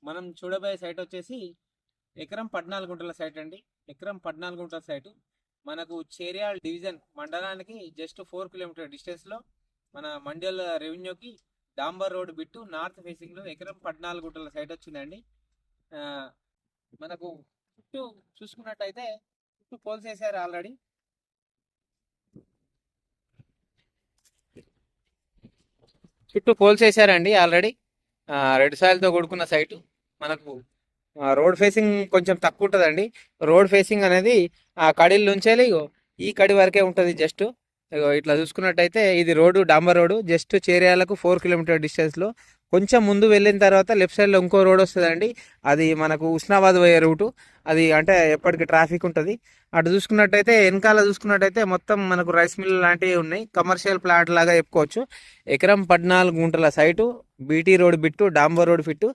మనం చూడబోయే సైట్ వచ్చేసి ఎకరం 14 గుంటల సైట్ అండి. ఎకరం 14 గుంటల సైటు మనకు చేర్యాల డివిజన్ మండలానికి జస్ట్ 4 కిలోమీటర్ డిస్టెన్స్లో మన మండల్ రెవెన్యూకి డాంబర్ రోడ్ బిట్టు నార్త్ ఫేసింగ్లో ఎకరం 14 గుంటల సైట్ వచ్చిందండి. ఆ, మనకు చుట్టూ చూసుకున్నట్టయితే చుట్టూ పోల్స్ వేసారు ఆల్రెడీ. చుట్టూ పోల్స్ వేసారండి ఆల్రెడీ. రెడ్ సాయిల్తో కూడుకున్న సైటు మనకు రోడ్ ఫేసింగ్ కొంచెం తక్కువ ఉంటుందండి. రోడ్ ఫేసింగ్ అనేది ఆ కడిల నుంచేలి ఈ కడి వరకే ఉంటుంది. జస్ట్ ఇట్లా చూసుకున్నట్టయితే ఇది రోడ్డు డాంబర్ రోడ్డు జస్ట్ చేర్యాలకు 4 కిలోమీటర్ డిస్టెన్స్లో. కొంచెం ముందు వెళ్ళిన తర్వాత లెఫ్ట్ సైడ్లో ఇంకో రోడ్ వస్తుందండి. అది మనకు ఉస్నాబాద్ పోయే రూటు. అది అంటే ఎప్పటికీ ట్రాఫిక్ ఉంటుంది. అటు చూసుకున్నట్టయితే వెనకాల చూసుకున్నట్టయితే మొత్తం మనకు రైస్ మిల్ లాంటివి ఉన్నాయి. కమర్షియల్ ప్లాట్ లాగా చెప్పుకోవచ్చు. ఎకరం 14 గుంటల సైటు, బీటీ రోడ్ బిట్టు, డాంబర్ రోడ్ ఫిట్టు.